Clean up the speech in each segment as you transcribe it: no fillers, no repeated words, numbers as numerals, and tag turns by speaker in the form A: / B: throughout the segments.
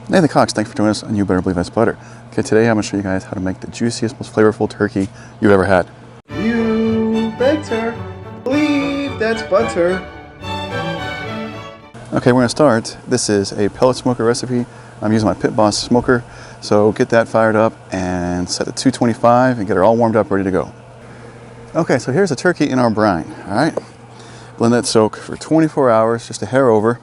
A: Nathan Cox, thanks for joining us on You Better Believe That's Butter. Okay, today I'm going to show you guys how to make the juiciest, most flavorful turkey you've ever had.
B: You better believe that's butter.
A: Okay, we're going to start. This is a pellet smoker recipe. I'm using my Pit Boss smoker, so get that fired up and set it to 225 and get it all warmed up, ready to go. Okay, so here's the turkey in our brine, all right? Blend that soak for 24 hours, just a hair over.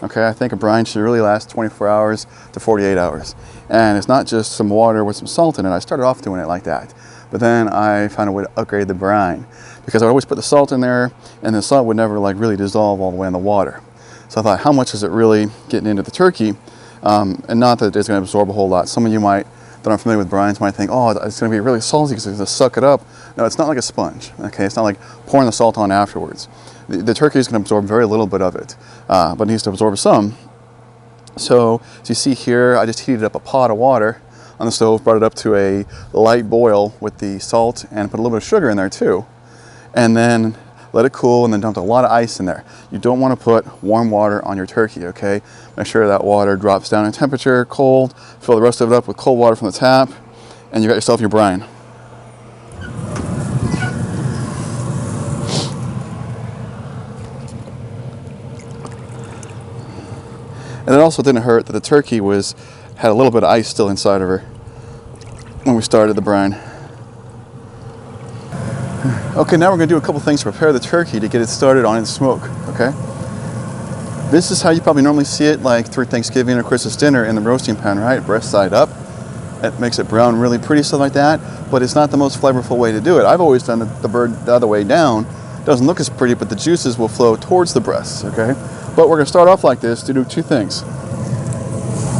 A: Okay, I think a brine should really last 24 hours to 48 hours. And it's not just some water with some salt in it. I started off doing it like that. But then I found a way to upgrade the brine because I would always put the salt in there and the salt would never like really dissolve all the way in the water. So I thought, how much is it really getting into the turkey? And not that it's going to absorb a whole lot. Some of you that aren't familiar with brines might think, oh, it's going to be really salty because it's going to suck it up. No, it's not like a sponge. Okay, it's not like pouring the salt on afterwards. The turkey is going to absorb very little bit of it, but it needs to absorb some. So as you see here, I just heated up a pot of water on the stove, brought it up to a light boil with the salt and put a little bit of sugar in there too. And then let it cool and then dumped a lot of ice in there. You don't want to put warm water on your turkey, okay? Make sure that water drops down in temperature, cold, fill the rest of it up with cold water from the tap, and you got yourself your brine. And it also didn't hurt that the turkey had a little bit of ice still inside of her when we started the brine. Okay, now we're going to do a couple things to prepare the turkey to get it started on its smoke, okay? This is how you probably normally see it, like through Thanksgiving or Christmas dinner in the roasting pan, right? Breast side up. It makes it brown really pretty, stuff like that, but it's not the most flavorful way to do it. I've always done the bird the other way down. Doesn't look as pretty, but the juices will flow towards the breasts, okay? But we're going to start off like this to do two things.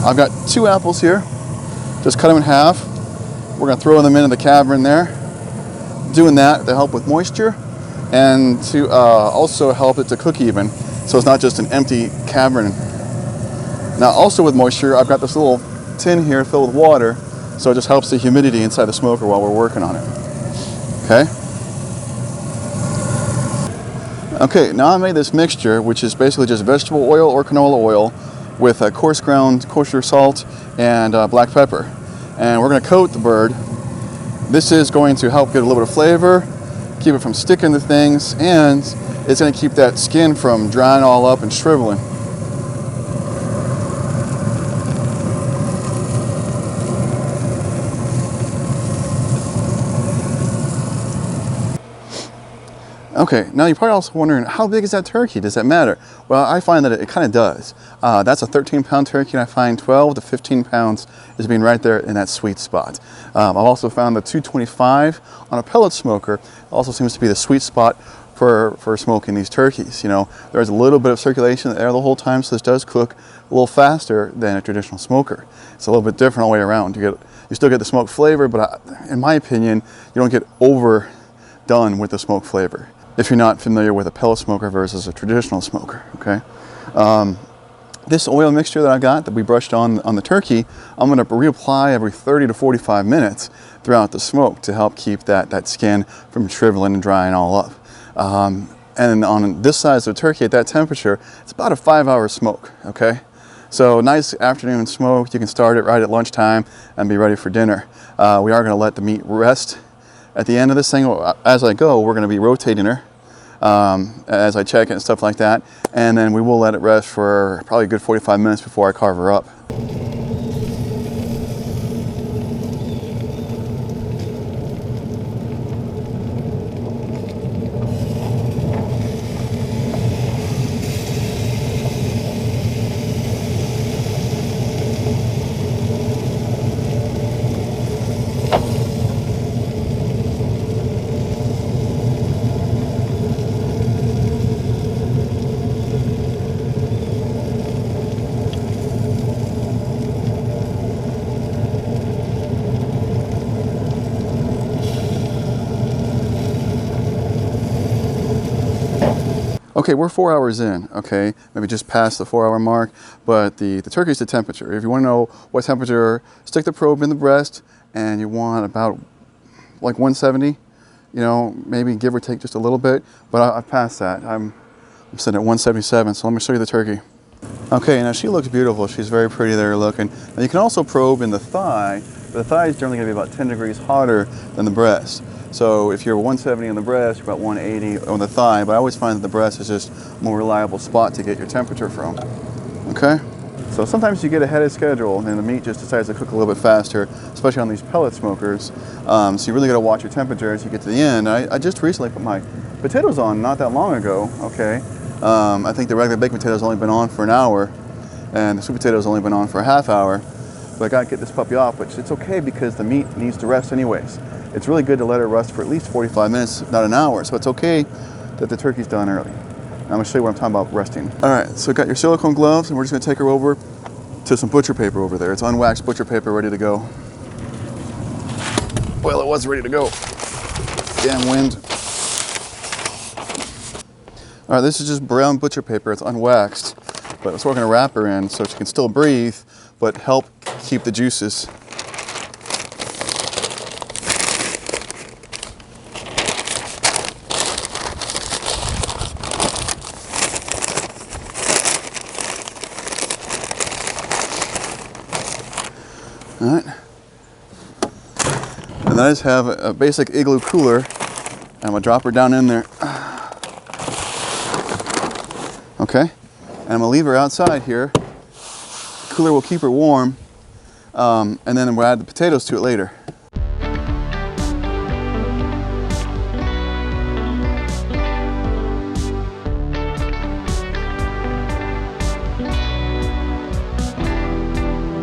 A: I've got 2 apples here. Just cut them in half. We're going to throw them into the cavern there. Doing that to help with moisture and to also help it to cook even. So it's not just an empty cavern. Now also with moisture, I've got this little tin here filled with water. So it just helps the humidity inside the smoker while we're working on it. Okay? Okay, now I made this mixture, which is basically just vegetable oil or canola oil with coarse ground kosher salt and black pepper. And we're going to coat the bird. This is going to help get a little bit of flavor, keep it from sticking to things, and it's going to keep that skin from drying all up and shriveling. Okay, now you're probably also wondering, how big is that turkey? Does that matter? Well, I find that it kind of does. That's a 13-pound turkey, and I find 12 to 15 pounds is being right there in that sweet spot. I've also found the 225 on a pellet smoker also seems to be the sweet spot for smoking these turkeys. You know, there's a little bit of circulation in the air the whole time, so this does cook a little faster than a traditional smoker. It's a little bit different all the way around. You still get the smoke flavor, but in my opinion, you don't get overdone with the smoke flavor if you're not familiar with a pellet smoker versus a traditional smoker, okay? This oil mixture that I got that we brushed on the turkey, I'm gonna reapply every 30 to 45 minutes throughout the smoke to help keep that skin from shriveling and drying all up. And on this size of the turkey at that temperature, it's about a 5-hour smoke, okay? So nice afternoon smoke, you can start it right at lunchtime and be ready for dinner. We are gonna let the meat rest. At the end of this thing, as I go, we're going to be rotating her as I check it and stuff like that. And then we will let it rest for probably a good 45 minutes before I carve her up. Okay, we're 4 hours in, okay? Maybe just past the 4-hour mark, but the turkey's the temperature. If you want to know what temperature, stick the probe in the breast, and you want about like 170, you know, maybe give or take just a little bit, but I've passed that. I'm sitting at 177, so let me show you the turkey. Okay, now she looks beautiful. She's very pretty there looking. Now you can also probe in the thigh, but the thigh is generally going to be about 10 degrees hotter than the breast. So if you're 170 on the breast, you're about 180 on the thigh, but I always find that the breast is just a more reliable spot to get your temperature from. Okay? So sometimes you get ahead of schedule and the meat just decides to cook a little bit faster, especially on these pellet smokers. So you really got to watch your temperature as you get to the end. I just recently put my potatoes on not that long ago, okay? I think the regular baked potatoes only been on for an hour and the sweet potatoes only been on for a half hour. But I got to get this puppy off, which it's okay because the meat needs to rest anyways. It's really good to let it rest for at least 45 minutes, if not an hour. So it's okay that the turkey's done early. I'm going to show you what I'm talking about resting. All right, so got your silicone gloves, and we're just going to take her over to some butcher paper over there. It's unwaxed butcher paper ready to go. Well, it was ready to go. Damn wind. All right, this is just brown butcher paper. It's unwaxed, but that's what we're going to wrap her in so she can still breathe, but help keep the juices. All right, and then I just have a basic igloo cooler, and I'm gonna drop her down in there. Okay, and I'm gonna leave her outside here. The cooler will keep her warm, and then we'll add the potatoes to it later.